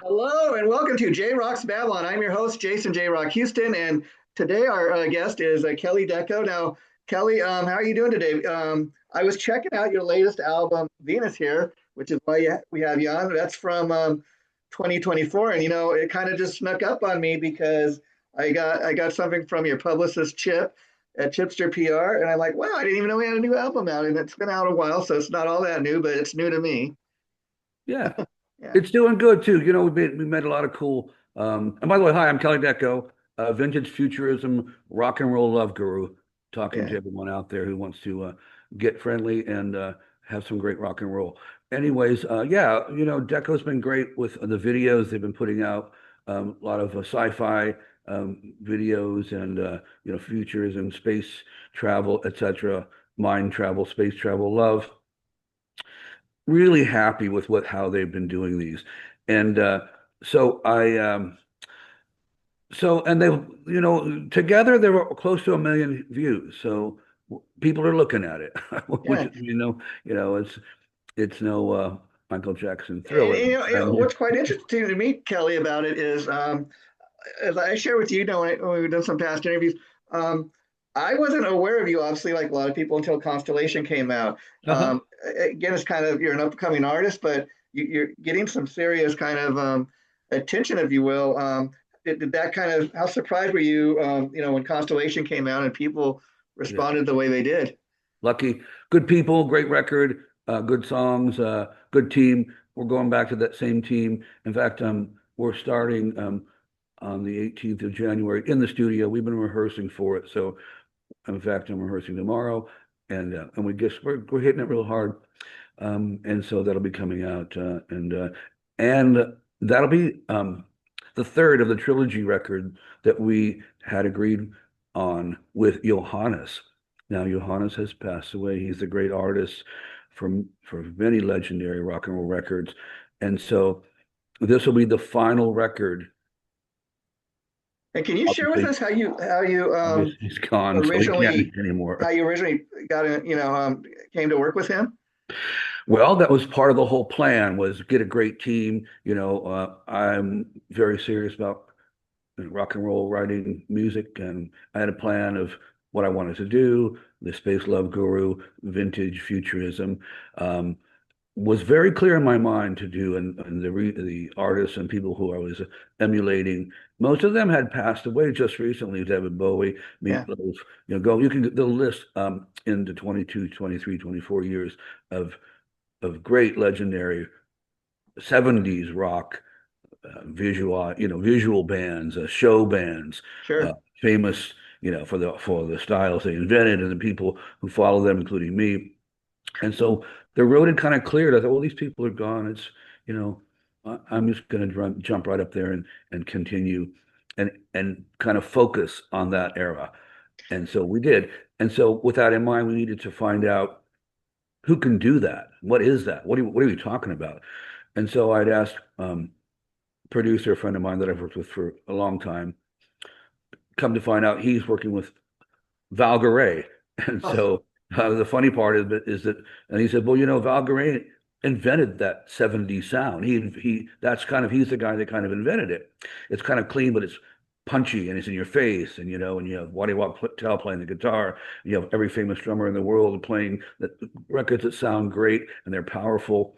Hello and welcome to JRock's Babylon. I'm your host, Jason JRock Houston, and today our guest is Kelly Deco. Now, Kelly, how are you doing today? I was checking out your latest album, Venus here, which is why we have you on. That's from 2024, and it kind of just snuck up on me because I got something from your publicist Chip at Chipster PR, and I'm like, wow, I didn't even know we had a new album out, and it's been out a while, so it's not all that new, but it's new to me. Yeah, Yeah, it's doing good too. We met a lot of cool. And by the way, hi, I'm Kelly Deco, vintage futurism rock and roll love guru, talking yeah. to everyone out there who wants to get friendly and have some great rock and roll. Anyways, yeah, Deco's been great with the videos they've been putting out. A lot of sci-fi videos and futurism, space travel, etc. Mind travel, space travel, love really happy with what how they've been doing these. And so I so and they together they were close to 1 million views. So people are looking at it, which Yeah. it's no Michael Jackson And, Thriller. what's quite interesting to me, Kelly, about it is, as I share with you, when we've done some past interviews, um, I wasn't aware of you, obviously, like a lot of people, until Constellation came out. Uh-huh. Again, it's kind of you're an upcoming artist, but you're getting some serious kind of attention, if you will. Did that kind of how surprised were you, when Constellation came out and people Yeah. responded the way they did? Lucky, good people, great record, good songs, good team. We're going back to that same team. In fact, we're starting on the 18th of January in the studio. We've been rehearsing for it. So, in fact, I'm rehearsing tomorrow, and we're hitting it real hard. And so that'll be coming out, and that'll be the third of the trilogy record that we had agreed on with Johannes. Now, Johannes has passed away. He's a great artist for many legendary rock and roll records, and so this will be the final record. And can you share with Obviously, us how you obviously he's gone, so he can't originally anymore. got in, came to work with him? Well, that was part of the whole plan was get a great team. I'm very serious about rock and roll writing music, and I had a plan of what I wanted to do, the space love guru, vintage futurism. Was very clear in my mind to do, and the artists and people who I was emulating, most of them had passed away just recently. David Bowie, Yeah. Meatloaf, you can the list into 22, 23, 24 years of great legendary 70s rock visual bands, show bands, uh, Sure. famous, for the styles they invented and the people who follow them, including me. And so the road had kind of cleared. I thought, well, these people are gone. You know, I'm just going to jump right up there and continue and kind of focus on that era. And so we did. And so with that in mind, we needed to find out who can do that. What is that? What are you talking about? And so I'd asked producer, a friend of mine that I've worked with for a long time, come to find out he's working with Val Garay. And Oh, so the funny part is that, and he said, well, Val Garay invented that 70s sound. He's the guy that kind of invented it. It's kind of clean, but it's punchy and it's in your face. And you have Waddy Walt Tell playing the guitar. You have every famous drummer in the world playing records that sound great and they're powerful.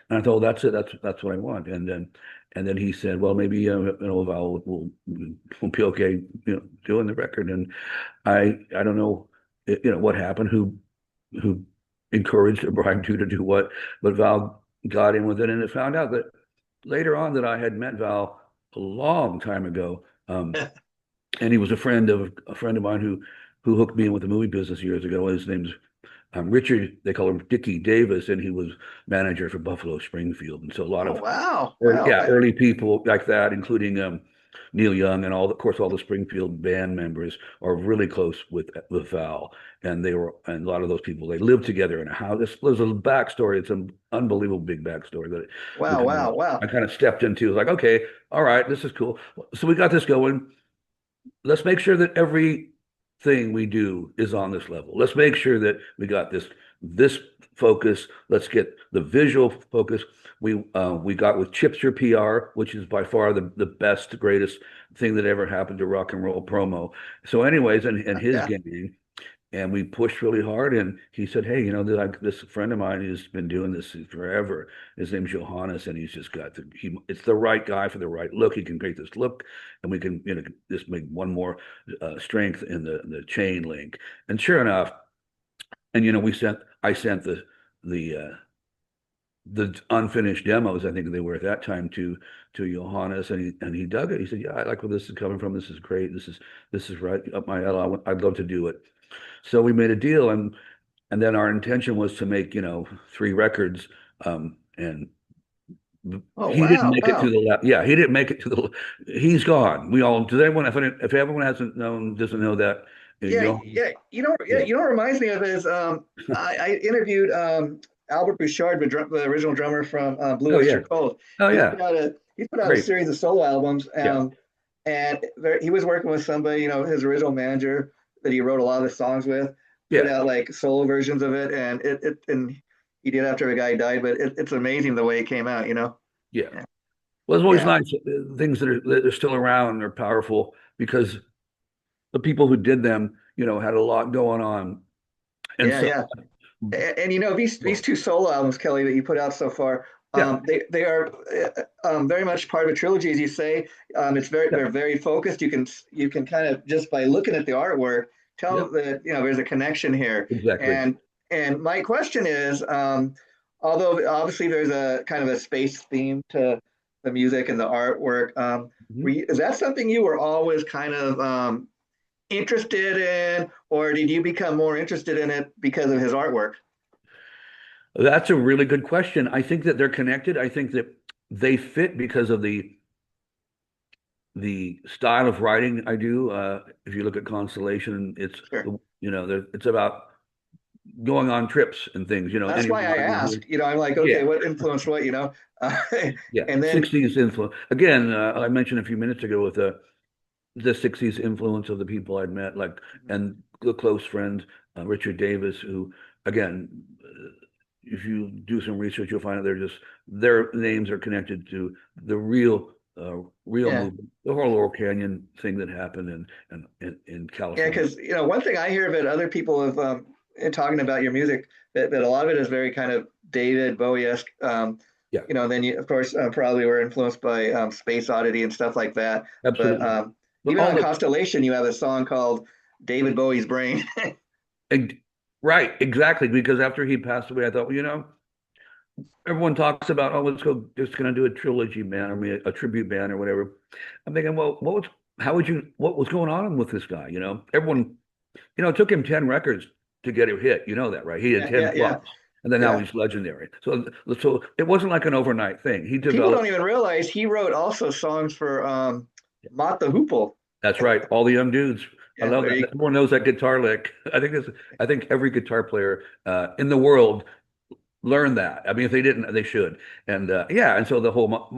And I thought, well, that's it. That's what I want. And then he said, well, maybe Val will be okay, doing the record. And I don't know, what happened, who encouraged or bribed you to do what, but Val got in with it, and it found out that later on that I had met Val a long time ago, and he was a friend of mine who hooked me in with the movie business years ago. His name's Richard, they call him Dickie Davis, and he was manager for Buffalo Springfield. And so a lot oh of wow. early, Wow. yeah, early people like that, including Neil Young and of course, all the Springfield band members are really close with Val. And a lot of those people, they lived together in a house. There's a backstory. It's an unbelievable big backstory that we Wow. kind of, Wow. Wow. I kind of stepped into. Like, okay, all right, this is cool. So we got this going. Let's make sure that everything we do is on this level. Let's make sure that we got this this focus. Let's get the visual focus. We got with Chipster PR, which is by far the best, greatest thing that ever happened to rock and roll promo. So, anyways, and his Yeah. gang, and we pushed really hard. And he said, "Hey, this friend of mine who's been doing this forever. His name's Johannes, and he's just got it's the right guy for the right look. He can create this look, and we can just make one more strength in the chain link." And sure enough, and I sent the uh, the unfinished demos. I think they were at that time to Johannes, and he dug it. He said, "Yeah, I like where this is coming from. This is great. This is right up my alley. I'd love to do it." So we made a deal, and then our intention was to make, 3 records. And Oh, he didn't wow. make it to Wow. the last. Yeah, he didn't make it to the. He's gone. We all. Does anyone? If everyone hasn't known, doesn't know that, Yeah, you yeah. yeah. You know what reminds me of is I interviewed Albert Bouchard, the original drummer from Blue Oh yeah. Oyster Cult. Oh yeah. He's put out a Great. series of solo albums, Yeah. and he was working with somebody, his original manager that he wrote a lot of the songs with, put Yeah. out like solo versions of it, and he did after a guy died, but it's amazing the way it came out, Yeah. Yeah, Well, it's always yeah, nice things that are still around are powerful because the people who did them, had a lot going on, and yeah, so. yeah. And these Well, two solo albums, Kelly, that you put out so far, yeah. they are very much part of a trilogy, as you say. Yeah. They're very focused. You can kind of just by looking at the artwork tell Yep. that there's a connection here. Exactly. And my question is, although obviously there's a kind of a space theme to the music and the artwork, Mhm. is that something you were always kind of interested in, or did you become more interested in it because of his artwork? That's a really good question. I think that they're connected. I think that they fit because of the style of writing I do. If you look at Constellation, Sure. it's about going on trips and things. That's why I asked. I'm like, okay, Yeah, what influenced what? Uh, yeah. and then 60s influence. Again, I mentioned a few minutes ago with the 60s influence of the people I'd met, like, and the close friend, Richard Davis, who, again, if you do some research, you'll find out their names are connected to the real yeah, movement, the whole Laurel Canyon thing that happened in yeah, California. because one thing I hear of it, other people have in talking about your music, that a lot of it is very kind of David Bowie-esque. Yeah, And then you, of course, probably were influenced by Space Oddity and stuff like that. But absolutely. But even all on the Constellation, you have a song called David Bowie's Brain. ex- right, exactly, because after he passed away, I thought, well, everyone talks about, oh, let's go, just going to do a trilogy band, or a tribute band or whatever. I'm thinking, well, what was going on with this guy? Everyone, it took him 10 records to get a hit. You know that, right? He had Yeah, 10 yeah, yeah, plus, and then now yeah. he's legendary. So it wasn't like an overnight thing. He People don't developed, even realize he wrote also songs for Mott the Hoople. that's right, all the young dudes. I Yeah, love there that. you Everyone knows that guitar lick. I think every guitar player in the world learn that. I mean, if they didn't, they should. And yeah, and so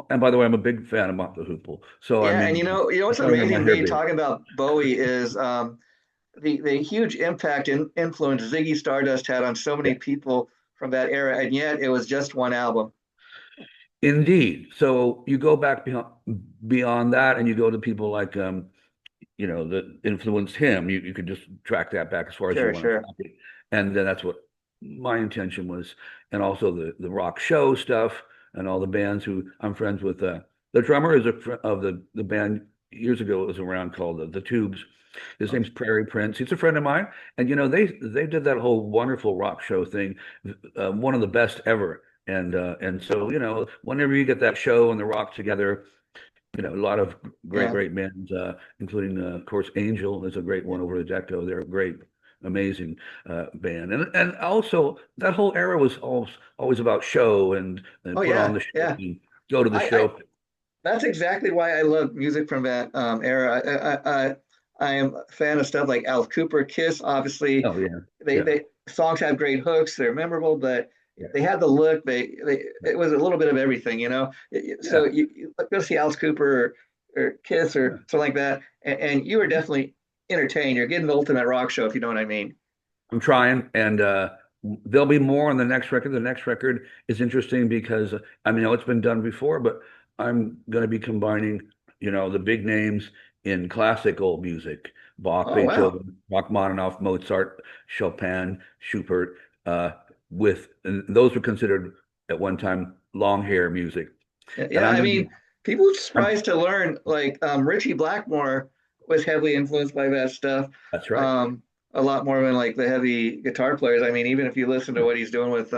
and by the way, I'm a big fan of Mott the Hoople. So I Yeah, and mean, what's I got my amazing, hair Dave, big. talking about Bowie is the huge impact and influence Ziggy Stardust had on so Yeah, many people from that era, and yet it was just one album. indeed. So you go back beyond that, and you go to people like that influenced him. You could just track that back as far as you Sure, want to sure. track it. And then that's what my intention was. And also the rock show stuff and all the bands who I'm friends with. The drummer is of the band years ago. It was around called the Tubes. His name's Prairie Prince. He's a friend of mine. And they did that whole wonderful rock show thing, one of the best ever. And so whenever you get that show and the rock together, a lot of great, Yeah, great bands, including, of course, Angel is a great one over at Deco. They're a great, amazing band, and also that whole era was always about show and oh put on yeah, the show yeah. and go to the I show. That's exactly why I love music from that era. I am a fan of stuff like Alice Cooper, Kiss. Obviously, Oh yeah, yeah, they songs have great hooks. They're memorable, but yeah, they had the look. They it was a little bit of everything, So yeah, you go see Alice Cooper or Kiss yeah. or something like that, and you are definitely entertained. You're getting the ultimate rock show, if you know what I mean. I'm trying, and there'll be more on the next record. The next record is interesting because I mean, I know it's been done before, but I'm going to be combining, the big names in classical music: Bach, Oh wow. Beethoven, Rachmaninoff, Mozart, Chopin, Schubert, and those were considered at one time long hair music. And Yeah, I'm I going to mean, be, people are I'm, surprised to learn like Richie Blackmore was heavily influenced by that stuff. that's right. Um, a lot more than like the heavy guitar players. I mean, even if you listen to Yeah. what he's doing with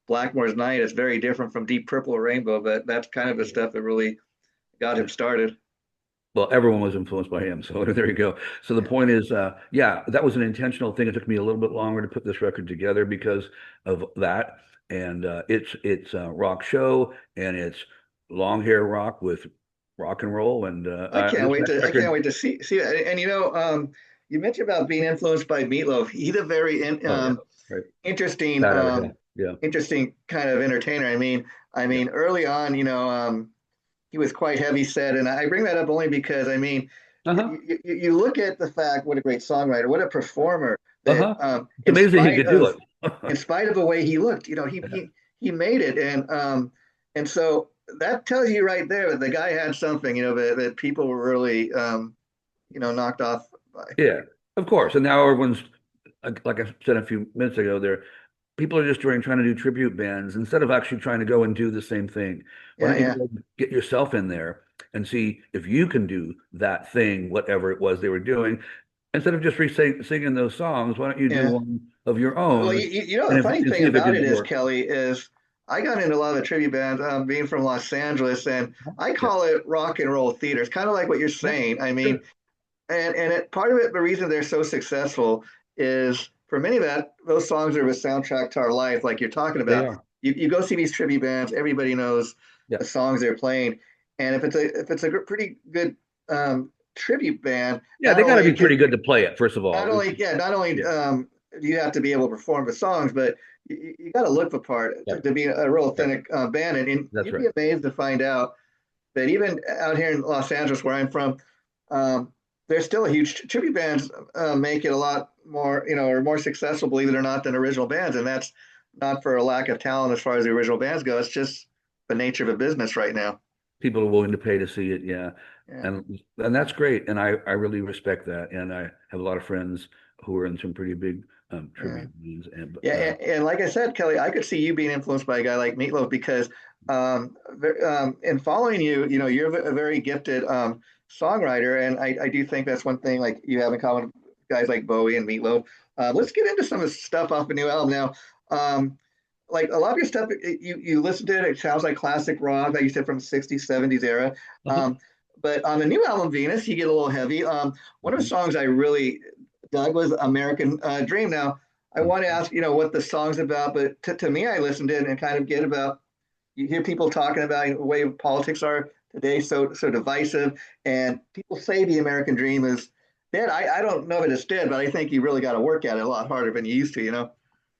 Blackmore's Night, it's very different from Deep Purple or Rainbow, but that's kind of the stuff that really got him started. Well, everyone was influenced by him. So there you go. So the Yeah, point is, yeah, that was an intentional thing. It took me a little bit longer to put this record together because of that. And it's a rock show, and it's long hair rock with rock and roll. And this next I can't record, wait to see it. And you mentioned about being influenced by Meatloaf. He's a very oh yeah, right, interesting that era, yeah, interesting kind of entertainer. yeah, Early on, he was quite heavy set, and I bring that up only because uh-huh, you look at the fact what a great songwriter, what a performer that uh-huh. It's amazing he could do it. in spite of the way he looked, Yeah. he made it, and so that tells you right there that the guy had something, that people were really knocked off by. Yeah, of course. And now everyone's like I said a few minutes ago, there people are just trying to do tribute bands instead of actually trying to go and do the same thing. Why Yeah, don't you yeah, go get yourself in there and see if you can do that thing, whatever it was they were doing, instead of just singing those songs? Why don't you do yeah. one of your Well, own the funny and thing see if it about can it is, work? Kelly, is I got into a lot of the tribute bands, being from Los Angeles, and I Yeah, call it rock and roll theater. It's kind of like what you're yeah, saying. I mean, sure. part of it, the reason they're so successful is for many of those songs are a soundtrack to our life, like you're talking They about. are. You go see these tribute bands, everybody knows Yeah, the songs they're playing, and if it's a pretty good tribute band, yeah. They got to be pretty good to play it, first of all. not only Yeah, do you have to be able to perform the songs, but you got to look the part yeah, to be a real yeah. authentic band, and That's you'd right. be amazed to find out that even out here in Los Angeles, where I'm from, um, there's still a huge tribute bands make it a lot more, or more successful, believe it or not, than original bands, and that's not for a lack of talent as far as the original bands go. It's just the nature of a business right now. People are willing to pay to see it, yeah. Yeah. And that's great. And I really respect that. And I have a lot of friends who are in some pretty big Yeah. tribute bands. And Yeah, and like I said, Kelly, I could see you being influenced by a guy like Meatloaf because in following you, you're a very gifted songwriter, and I do think that's one thing like you have in common with guys like Bowie and Meatloaf. Let's get into some of the stuff off the new album now. Um, like a lot of your stuff, you listen to it, it sounds like classic rock, like you said, from the 60s, 70s era. uh-huh. Um, but on the new album, Venus, you get a little heavy. One of the Mhm. songs I really dug was American Dream. Now, I want to ask, what the song's about, but to me, I listened to it and kind of get about, you hear people talking about the way politics are today, so divisive, and people say the American dream is dead. I don't know if it's dead, but I think you really got to work at it a lot harder than you used to. Yeah.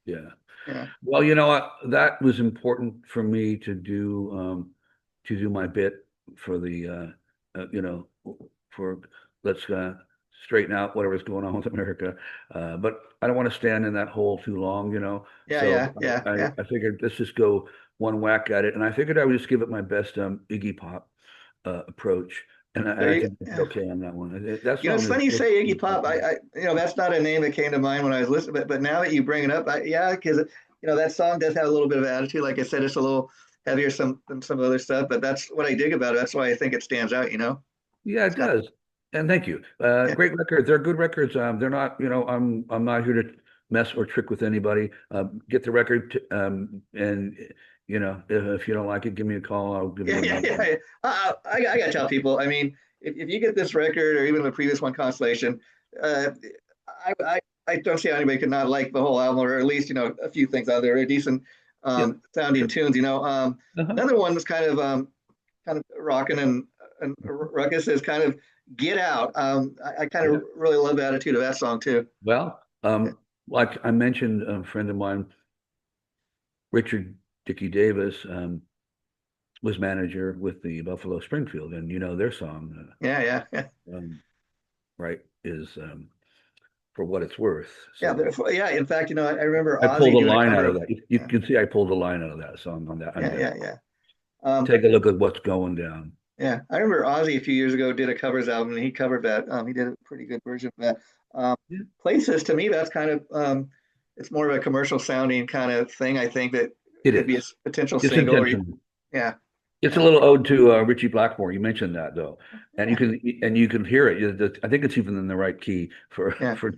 Yeah. Well, you know what? That was important for me to do my bit for for let's straighten out whatever's going on with America. But I don't want to stand in that hole too long. Yeah, So yeah, yeah, yeah. I figured let's just go one whack at it, and I figured I would just give it my best Iggy Pop approach, and There I you think I did yeah. okay on that one. That It's song funny you is say Iggy Pop. That's not a name that came to mind when I was listening, but now that you bring it up, yeah, because that song does have a little bit of attitude. Like I said, it's a little heavier than some other stuff, but that's what I dig about it. That's why I think it stands out. Yeah, it It's not, does. And thank you. yeah, Great records. They're good records. They're not, I'm not here to mess or trick with anybody. Get the record, and if you don't like it, give me a call. I'll give yeah, you yeah, another yeah. one. Yeah. I got to tell people. I mean, if you get this record or even the previous one, Constellation, uh, I don't see how anybody could not like the whole album, or at least a few things out there, decent Yeah, sounding sure. tunes. Uh-huh. Another one that's kind of rocking and ruckus is kind of Get Out. I kind Yeah. of really love the attitude of that song too. Well, like I mentioned, a friend of mine, Richard Dickey Davis, was manager with the Buffalo Springfield, and their song, Yeah, yeah, yeah. right, is for what it's worth. Yeah, So yeah. In fact, I remember I pulled Ozzy a doing a line out cover of of, that. You yeah, can see I pulled a line out of that song on that on yeah, Deco. yeah, yeah. Um, Take a look at what's going down. yeah, I remember Ozzy a few years ago did a covers album, and he covered that. He did a pretty good version of that. Um, Yeah, Places to me, that's kind of it's more of a commercial sounding kind of thing. I think that it could be a is. potential It's single, or intentional. yeah, It's a yeah, little ode to Richie Blackmore. You mentioned that though, and yeah, you can hear it. I think it's even in the right key for yeah, for.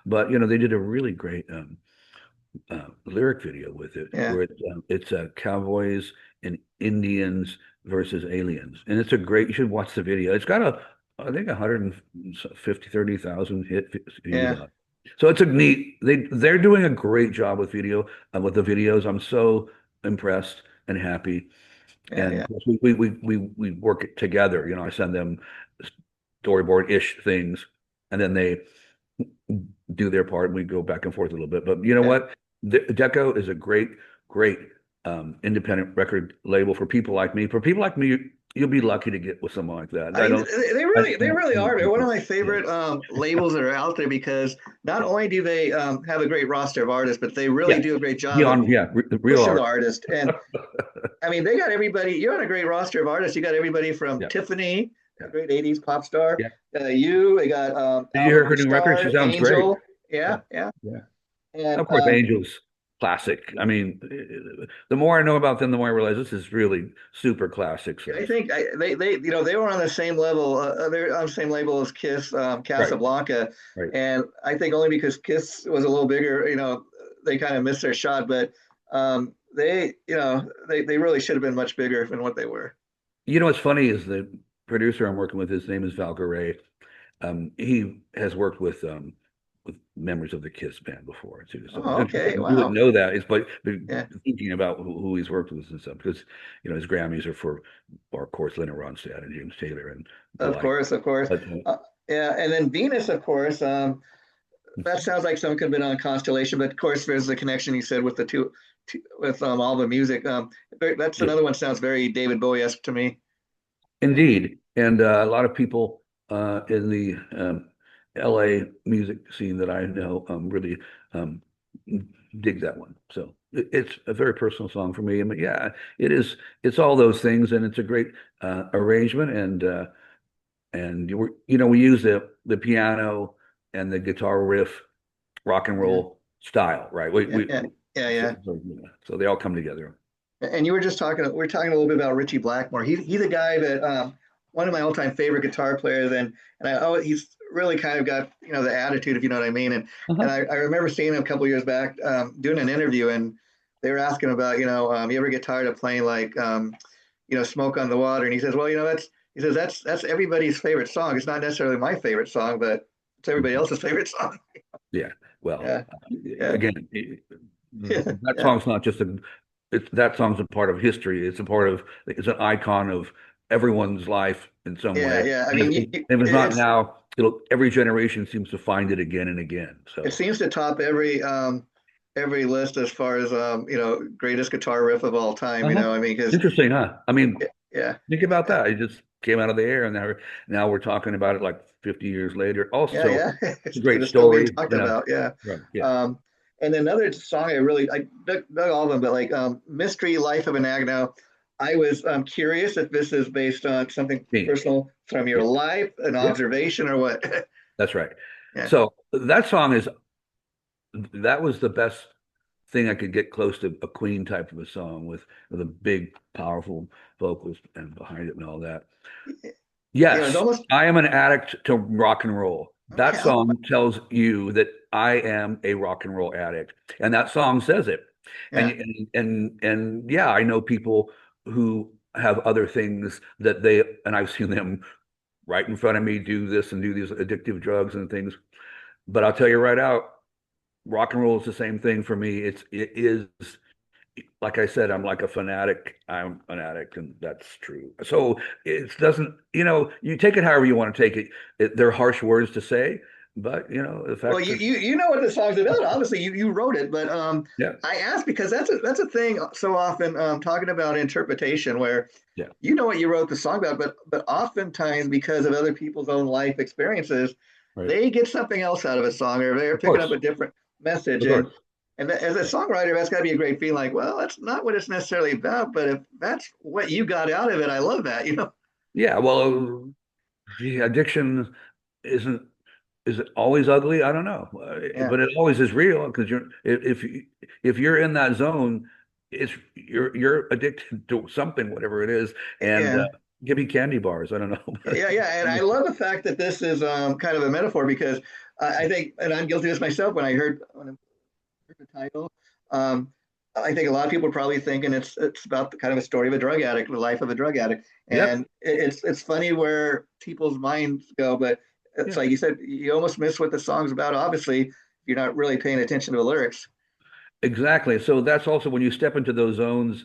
But they did a really great lyric video with it, yeah. where it's cowboys and Indians versus aliens, and it's a great. You should watch the video. It's got I think 150 30,000 views Yeah, on it. So it's a neat. They're doing a great job with with the videos. I'm so impressed and happy. yeah, And yeah, of course, we work it together. I send them storyboard-ish things, and then they do their part, and we go back and forth a little bit. But you know yeah. what? Deco is a great independent record label for people like me. For people like me, you'll be lucky to get with someone like that. I I mean, don't. they really are. They're one of my Yeah, favorite labels that are out there because not only do they have a great roster of artists, but they really yeah. do a great job of Beyond, yeah, the real pushing the art. artist. And I mean, they got everybody. You're on a great roster of artists. You got everybody from Yeah, Tiffany, a yeah, great '80s pop star. yeah. They got Did you hear her Albert new record? She Starr, sounds great. Angel. Yeah, Yeah, yeah. yeah. And Of course, Angels classic. I mean, the more I know about them, the more I realize this is really super classic I stuff. think they were on the same level. They're on the same label as Kiss, Right, Casablanca, right. and I think only because Kiss was a little bigger, they kind of missed their shot. But they really should have been much bigger than what they were. What's funny is the producer I'm working with, his name is Valkyrie. He has worked with members of the Kiss band before too. So it's Oh, okay, interesting. You wouldn't wow, know that. But yeah, thinking about who he's worked with and stuff, because his Grammys are or of course, Linda Ronstadt and James Taylor and the of like. course, of course, But yeah, and then Venus, of course. That sounds like someone could have been on Constellation, but of course, there's the connection you said with the with all the music. That's yeah, another one sounds very David Bowie-esque to me. indeed, and a lot of people in the LA music scene that I know really um, dig that one. So it's a very personal song for me. I mean, yeah, it is. It's all those things, and it's a great arrangement. And we use the piano and the guitar riff, rock and Yeah, roll style, right? We yeah, we yeah, yeah, so, yeah. so they all come together. And you were just talking. We're talking a little bit about Richie Blackmore. He's a guy that one of my all-time favorite guitar players, and he's really kind of got the attitude, if you know what I mean. And Uh-huh. I remember seeing him a couple years back doing an interview, and they were asking about you ever get tired of playing like Smoke on the Water, and he says, well, that's everybody's favorite song. It's not necessarily my favorite song, but it's everybody else's favorite song. Yeah. Well, Yeah, yeah, again, yeah, that yeah, song's not just that song's a part of history. It's an icon of everyone's life in some yeah, way. yeah. I And mean, if it's not now, every generation seems to find it again and again. it So seems to top every list as far as greatest guitar riff of all time. uh-huh. I mean, because Interesting, huh? I mean, yeah, think about yeah, that. It just came out of the air, and now we're talking about it like 50 years later. yeah, Also, yeah. it's a great It's still being story, talked about. Yeah. Right? Yeah. Um, and another song I dug all of them, but like Mystery Life of an Ag. Now, I was curious if this is based on something Theme. personal from your Yeah. life, an Yeah. observation, or what. That's right. Yeah, So that was the best thing I could get close to a Queen type of a song with a big, powerful vocals and behind it and all that. it's Yes, almost I am an addict to rock and roll. That okay. song tells you that I am a rock and roll addict, and that song says it. And Yeah, yeah, I know people who have other things and I've seen them right in front of me do this and do these addictive drugs and things. But I'll tell you right out, rock and roll is the same thing for me. It is like I said, I'm like a fanatic. I'm an addict, and that's true. So it doesn't, you take it however you want to take it. They're harsh words to say, but the well, fact is, you know what the song's about. Obviously, you wrote it, but yeah, I asked because that's a thing so often talking about interpretation where yeah, you know what you wrote the song about, but oftentimes because of other people's own life experiences, right. they get something else out of a song, or they're Of picking up course, a different message. of course. And as a songwriter, that's got to be a great feeling. Like, well, that's not what it's necessarily about, but if that's what you got out of it, I love that. Yeah, well, the addiction isn't is it always ugly? I don't know, Yeah, but it always is real because if you're in that zone, it's you're addicted to something, whatever it is, and yeah, give me candy bars. I don't yeah, yeah. And I know. love the fact that this is kind of a metaphor because I think, and I'm guilty of this myself, when I heard the title. Um, I think a lot of people are probably thinking it's about the kind of a story of a drug addict, the life of a drug addict, Yep. and it's funny where people's minds go, but it's Yeah. like you said, you almost miss what the song's about. Obviously, you're not really paying attention to the lyrics. Exactly. So that's also when you step into those zones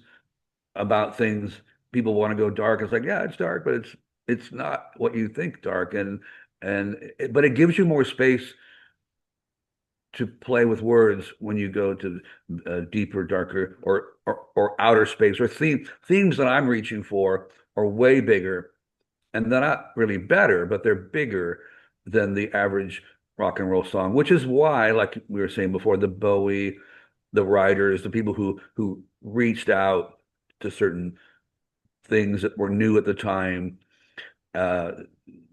about things, people want to go dark. It's like, yeah, it's dark, but it's not what you think dark, but it gives you more space to play with words when you go to deeper, darker, or outer space, or themes that I'm reaching for are way bigger, and they're not really better, but they're bigger than the average rock and roll song, which is why, like we were saying before, the Bowie, the writers, the people who reached out to certain things that were new at the time uh,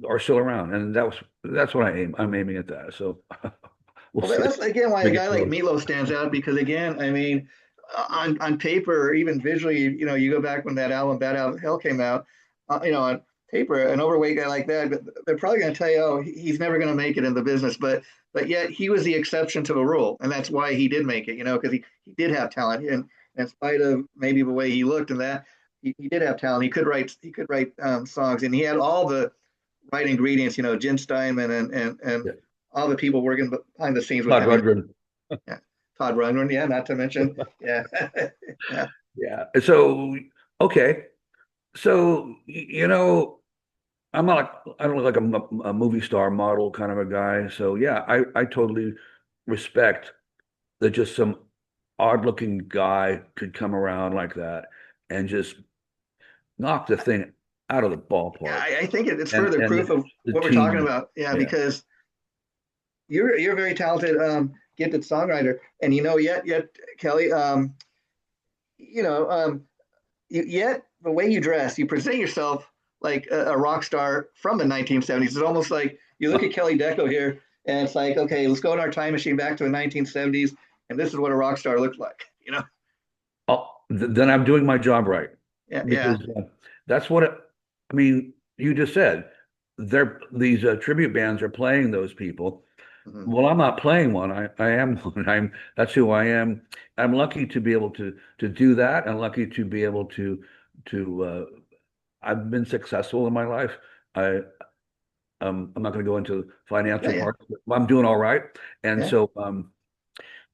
are still around, and that's what I'm aiming at that. So we'll Well, see that's again why a big it guy like goes. Meatloaf stands out because again, I mean, on paper or even visually, you go back when that album Bad Out of Hell came out, on paper, an overweight guy like that, they're probably going to tell you, oh, he's never going to make it in the business, but yet he was the exception to the rule, and that's why he did make it, because he did have talent, and in spite of maybe the way he looked and that, he did have talent. He could write songs, and he had all the right ingredients, Jim Steinman and Yeah. all the people working behind the scenes with Todd him. Rundgren. Yeah, Todd Rundgren, yeah, not to mention, yeah, yeah, Yeah. So okay. So I'm not like I don't look like a movie star model kind of a guy. So yeah, I totally respect that just some odd looking guy could come around like that and just knock the thing out of the yeah. ballpark. I think it's And further and proof of the what we're talking team, about. Yeah, yeah. because you're a very talented, gifted songwriter, and yet Kelly, you know, yet the way you dress, you present yourself like a rock star from the 1970s. It's almost like you look at Kelly Deco here, and it's like, okay, let's go in our time machine back to the 1970s, and this is what a rock star looked like. Oh, then I'm doing my job right Yeah, yeah. because that's what I mean. You just said these tribute bands are playing those people. Mhm. Well, I'm not playing one. I am one. That's who I am. I'm lucky to be able to do that. I'm lucky to be able to I've been successful in my life. I I'm not going to go into Yeah, financial yeah, parts, but I'm doing all right. And yeah, so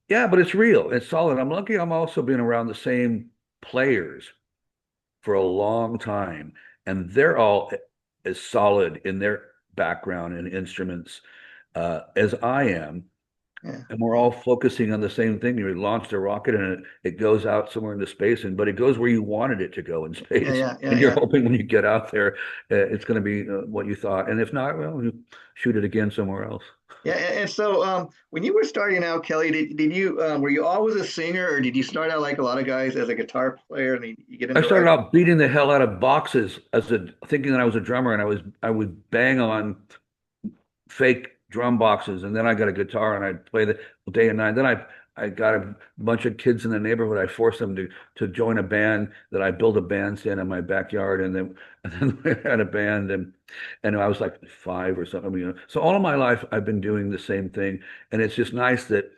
yeah, but it's real. It's solid. I'm lucky I'm also been around the same players for a long time, and they're all as solid in their background and instruments as I am. yeah, And we're all focusing on the same thing. You launched a rocket and it goes out somewhere into space, but it goes where you wanted it to go in yeah, space. yeah, yeah, And you're yeah. hoping when you get out there, it's going to be what you thought. And if not, well, you shoot it again somewhere else. Yeah, and so when you were starting out, Kelly, did you were you always a singer, or did you start out like a lot of guys as a guitar player, and then you get I into started writing? out beating the hell out of boxes thinking that I was a drummer, and I would bang on fake drum boxes, and then I got a guitar and I'd play the day and night. Then I got a bunch of kids in the neighborhood. I forced them to join a band that I built a bandstand in my backyard, and then we had a band, and I was like five or something. So all of my life I've been doing the same thing, and it's just nice that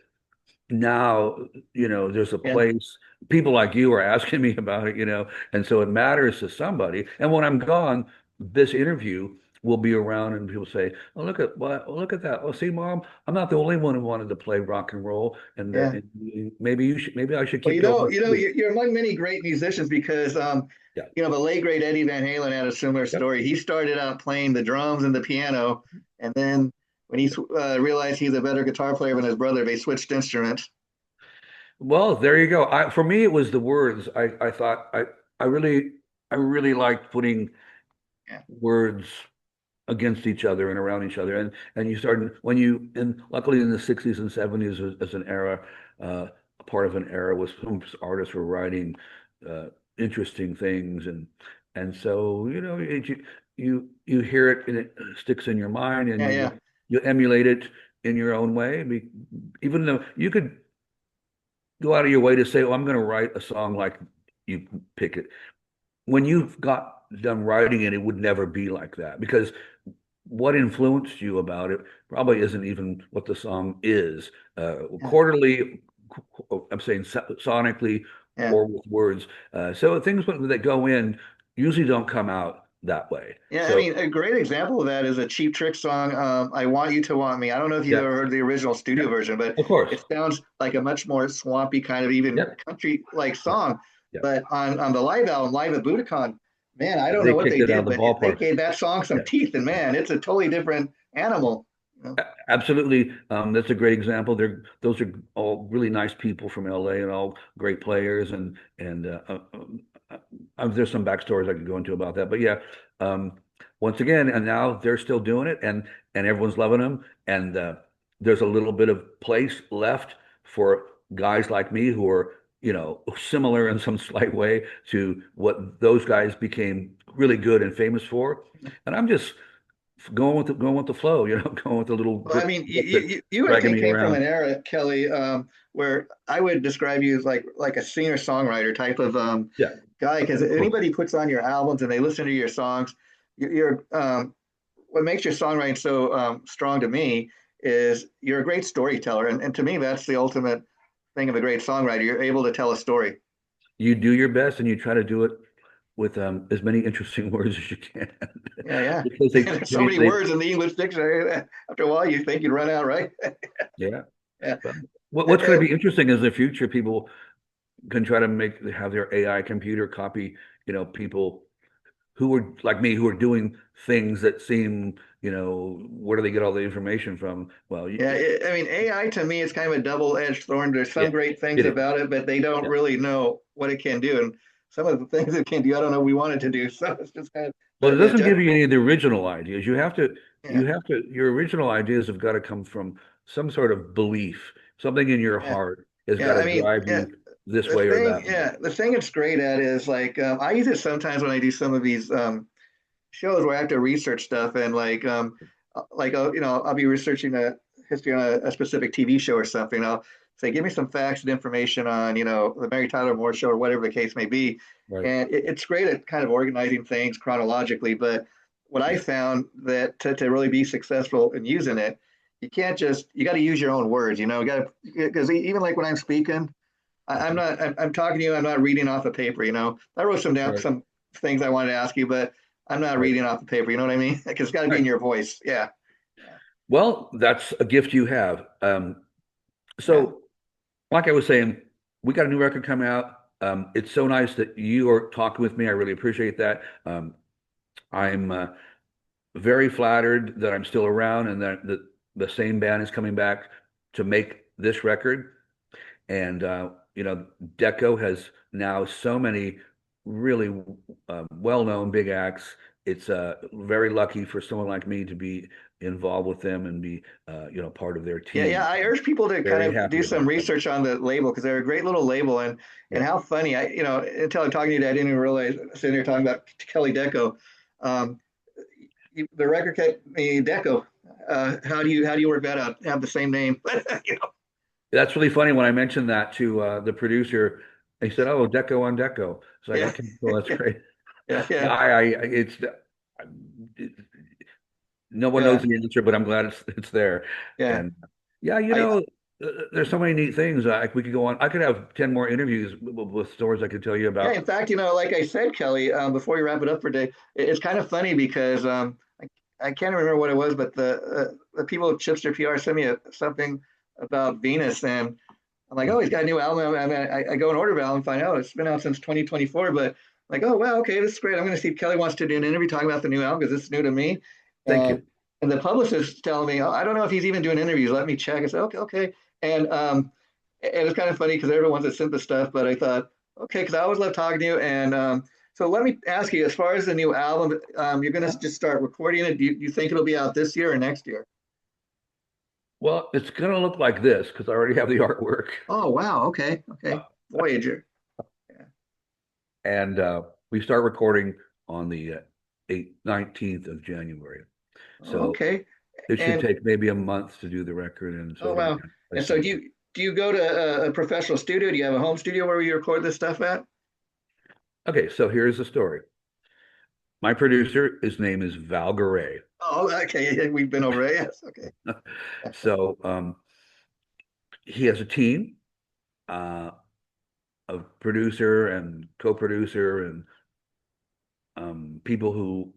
now there's a Yeah, place people like you are asking me about it, and so it matters to somebody. And when I'm gone, this interview will be around and people say, oh, look at that. Oh, see, mom, I'm not the only one who wanted to play rock and roll, yeah. and maybe I should Well, keep going too. you're among many great musicians because Yeah. the late great Eddie Van Halen had a similar Yep. story. He started out playing the drums and the piano, and then when he realized he's a better guitar player than his brother, they switched instruments. Well, there you go. For me it was the words. I thought I really liked putting Yeah, words against each other and around each other. And you started when you and luckily in the 60s and 70s as an era, a part of an era was some artists were writing interesting things and so you hear it and it sticks in your mind and Yeah, then yeah, you emulate it in your own way. Even though you could go out of your way to say, "Oh, I'm going to write a song like you pick it." When you've got done writing it, it would never be like that because what influenced you about it probably isn't even what the song is. yeah, Quarterly, I'm saying sonically yeah. or with words. So things that go in usually don't come out that way. Yeah, I So mean, a great example of that is a Cheap Trick song, "I Want You to Want Me." I don't know if you yeah, ever heard the original yeah, studio version, but of course. it sounds like a much more swampy kind of even Yep, country-like yep, song. yep. But on the live album, Live at Budokan, man, I don't They know what kicked they it out of did, the but they ballpark. gave that song some Yeah. teeth, and man, it's a totally different animal. You know? Absolutely. That's a great example. Those are all really nice people from LA and all great players. There's some backstories I could go into about that. But yeah, um, once again, and now they're still doing it and everyone's loving them. And there's a little bit of place left for guys like me who are, similar in some slight way to what those guys became really good and famous for. And I'm just going with the flow, going with the little Well, I group mean, that's you I dragging think me came from around. an era, Kelly, where I would describe you as like a singer-songwriter type of Yeah, guy. Because of course. anybody puts on your albums and they listen to your songs, you're what makes your songwriting so strong to me is you're a great storyteller, and to me that's the ultimate thing of a great songwriter. You're able to tell a story. You do your best and you try to do it with as many interesting words as you can Yeah, yeah. because There's so many words in the English dictionary that after a while you think you'd run out, right? yeah. Yeah. But what's going to be interesting is the future people can try to have their AI computer copy, people who are like me who are doing things that seem, where do they get all the information from? Well, Yeah, I mean, AI to me is kind of a double-edged sword. There's yeah, some great things it is. about it, but they don't Yeah. really know what it can do. And some of the things it can do, I don't know we want it to do. So it's just kind of Well, it the doesn't just give you any of the original ideas. yeah, Your original ideas have got to come from some sort of belief. Something in your yeah, heart has got yeah. to I mean, drive yeah. you this way or that way. The thing it's great at is like I use it sometimes when I do some of these shows where I have to research stuff and I'll be researching a history on a specific TV show or something. I'll say, give me some facts and information on the Mary Tyler Moore Show or whatever the case may be, Right. and it's great at kind of organizing things chronologically. But what I Yeah. found that to really be successful in using it, you got to use your own words. Got to because even like when I'm speaking. I'm Mhm. not. I'm talking to you. I'm not reading off a paper. I wrote Right. some things I wanted to ask you, but I'm not Right. reading off the paper. You know what I mean? Like it's got to be in Right. your voice. Yeah, yeah, Well, that's a gift you have. yeah, So, like I was saying, we got a new record coming out. It's so nice that you are talking with me. I really appreciate that. I'm very flattered that I'm still around and that the same band is coming back to make this record. And Deco has now so many really well-known big acts. It's very lucky for someone like me to be involved with them and be part of their yeah, yeah. team. I urge people to kind Very of do happy some about that. research on the label because they're a great little label, and Yeah. how funny. Until I'm talking to you, I didn't even realize sitting here talking about Kelly Deco. Um, the record kept me Deco. How do you work that out? Have the same name, That's really funny when I mentioned that to the producer. He said, "Oh, Deco on Deco." It's like, Yeah, okay, well, that's great. yeah, Yeah, yeah, it's no one knows yeah, the answer, but I'm glad it's there. yeah. And yeah, I there's so many neat things. We could go on. I could have 10 more interviews with stories I could tell you Yeah, about. in fact, like I said, Kelly, before you wrap it up for today, it's kind of funny because I can't remember what it was, but the people at Chipster PR sent me something about Venus, and I'm like, oh, he's got a new album. I mean, I go and order the album, find out it's been out since 2024, but I'm like, oh, wow, okay, this is great. I'm going to see if Kelly wants to do an interview talking about the new album because this is new to me, Thank and you. and the publicist telling me, oh, I don't know if he's even doing interviews. Let me check. I said, okay, okay, and it's kind of funny because everyone wants to send the stuff, but I thought, okay, because I always love talking to you, and So let me ask you, as far as the new album, you're going to Yeah. just start recording it. Do you think it'll be out this year or next year? Well, it's going to look like this because I already have the artwork. Oh, wow. Okay. Okay. Voyager. Yeah. And we start recording on the 19th of January. Oh, So okay. it should And take maybe a month to do the record, and so oh, it'll be wow. by And so summer. do you go to a professional studio? Do you have a home studio where you record this stuff at? Okay, so here's the story. My producer, his name is Val Garay. Oh, okay. Yeah, we've been over it. Yes. Okay. So he has a team uh, of producer and co-producer and people who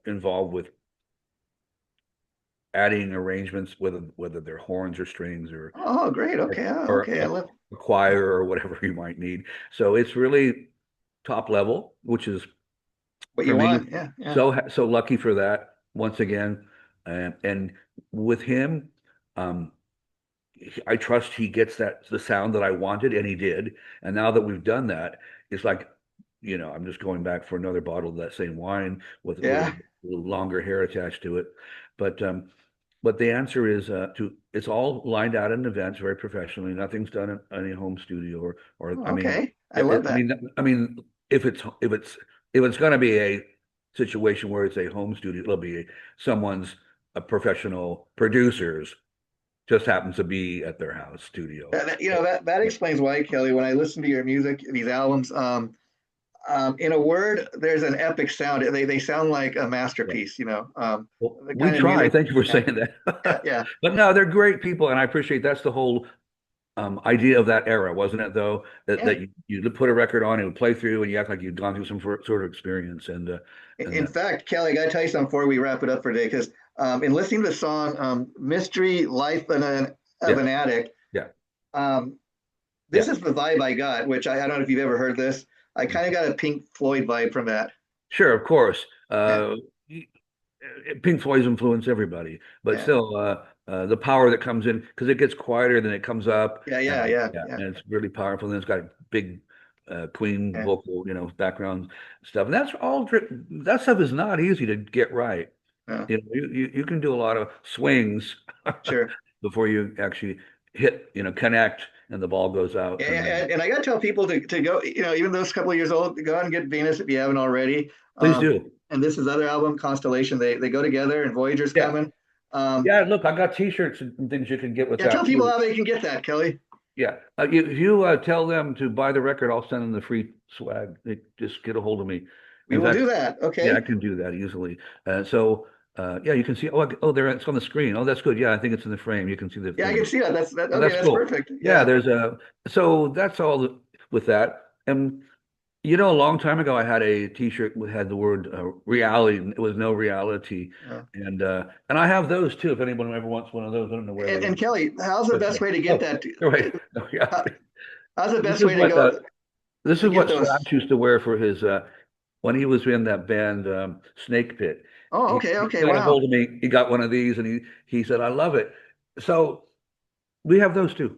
involved with adding arrangements, whether they're horns or strings Oh, great. or, Okay. Oh, or okay. I love. a choir or whatever you might need. So it's really top level, which is What for you me want. Yeah. Yeah. so lucky for that once again. And with him, um, I trust he gets the sound that I wanted, and he did. And now that we've done that, it's like, I'm just going back for another bottle of that same wine with Yeah. a little longer hair attached to it. But the answer is it's all lined out in events very professionally. Nothing's done in any home studio or Oh, I mean, okay. I love I that. mean, if it's going to be a situation where it's a home studio, it'll be someone's a professional producers just happens to be at their house studio. That Yeah, explains why, Kelly, when I listen to your music, these albums, in a word, there's an epic sound. They sound like a yeah. masterpiece, Well, the we kind of try. music. Thank you for Yeah. saying Yeah. that. Yeah. But no, they're great people, and I appreciate that's the whole idea of that era, wasn't it? Though Yeah. that you put a record on, it would play through, and you act like you'd gone through some sort of experience, and In that. fact, Kelly, I got to tell you something before we wrap it up for today, because in listening to the song Mystery Life of Yeah, an Addict, yeah, um, this yeah. is the vibe I got, which I don't know if you've ever heard this. I kind of got a Pink Floyd vibe from that. Sure, of course. Yeah. Pink Floyd's influenced everybody, but Yeah. still, the power that comes in because it gets quieter, then it comes up, Yeah. Yeah. and Yeah. yeah, Yeah. and it's really powerful. And it's got big Queen Yeah. vocal, background stuff. And that stuff is not easy to get right. Yeah. You can do a lot of swings Sure. before you actually hit, connect, and the ball goes out. Yeah, And then and I got to tell people to go, even though it's a couple of years old, to go out and get Venus if you haven't already. please Um, do. and this is other album, Constellation. They go together, and Voyager's Yeah, coming. Um, yeah. Look, I got T-shirts and things you can get with yeah, tell that people too. how they can get that, Kelly. Yeah. If you tell them to buy the record, I'll send them the free swag. They just get a hold of me. We In will fact, do that. yeah, I Okay. can do that easily. Yeah, you can see. Oh, there it's on the screen. Oh, that's good. Yeah, I think it's in the frame. You can see the Yeah, I can thing. see that. That's that. Oh, Okay, that's that's cool. perfect. Yeah, Yeah. so that's all with that. And a long time ago, I had a T-shirt that had the word reality, and it was no reality. Yeah. And I have those too. If anyone ever wants one of those, I don't know where they And are. Kelly, how's the But yeah. best way to get Oh, that? you're right. No How, reality. how's the This best is way to what go this to is get what those? Slash used to wear for his when he was in that band Snake Pit. Oh, okay, He okay, got a wow. hold of me. He got one of these, and he said, "I love it." So we have those too.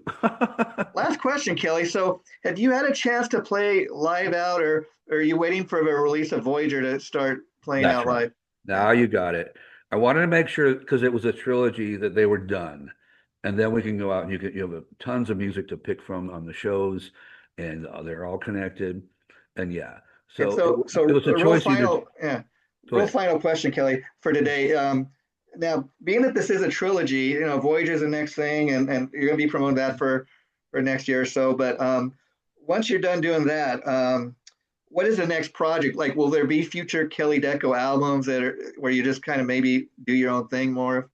Last question, Kelly. So, have you had a chance to play live out, or are you waiting for the release of Voyager to start playing That's out right. live? Yeah. Now you got it. I wanted to make sure because it was a trilogy that they were done, and then we can go out and you have tons of music to pick from on the shows, and they're all connected, and yeah. And So so, it was a choice either. Go real ahead. final question, Kelly, for today. Now, being that this is a trilogy, Voyager's the next thing, and you're going to be promoting that for next year or so. But once you're done doing that, what is the next project? Like, will there be future Kelly Deco albums where you just kind of maybe do your own thing more?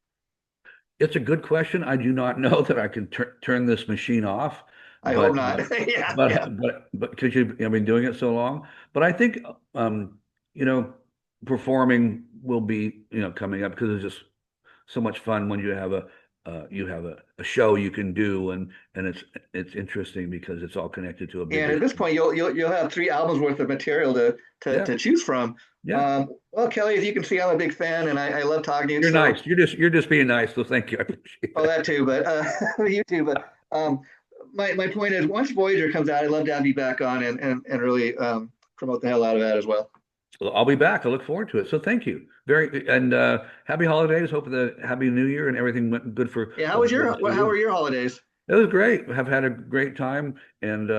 It's a good question. I do not know that I can turn this machine off, I hope but not. Yeah, yeah, because I've been doing it so long. But I think you know performing will be coming up because it's just so much fun when you have a show you can do and it's interesting because it's all connected to a and bigger at this thing. point, you'll have 3 albums worth of material Yeah, to choose from. yeah. Well, Kelly, as you can see, I'm a big fan, and I love talking to you. You're So, nice. You're just being nice. So thank you. I appreciate oh, that. that too, but you too. But my point is, once Voyager comes out, I'd love to have you back on and really promote the hell out of that as well. Well, I'll be back. I look forward to it. So thank you. Very and happy holidays. Hope the happy new year and everything went good for Yeah, the holidays for how you. were your holidays? It was great. I've had a great time and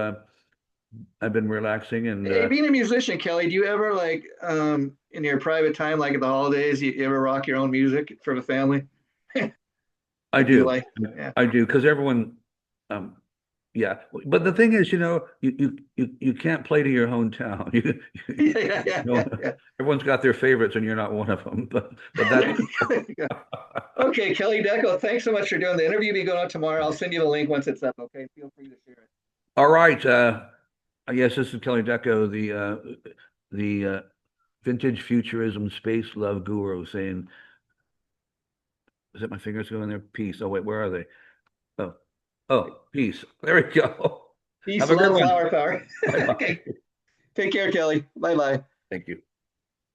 I've been relaxing and Hey, being a musician, Kelly, do you ever like in your private time, like at the holidays, you ever rock your own music for the family? I Do you do. like? Yeah. I do because everyone um yeah. But the thing is, you can't play to your hometown. Yeah, yeah, You yeah, know, yeah, everyone's got their favorites and you're not one of them. But that's yeah. Okay, Kelly Deco, thanks so much for doing the interview. Be going on tomorrow. I'll send you the link once it's up. Okay, feel free to share it. all right. Yes, this is Kelly Deco, the vintage futurism space love guru saying, is that my fingers going there? Peace. Oh, wait, where are they? Oh, oh, peace. There we go. Peace, Have a good love, one. flower power. Bye bye. Okay, take care, Kelly. Bye bye. Thank you.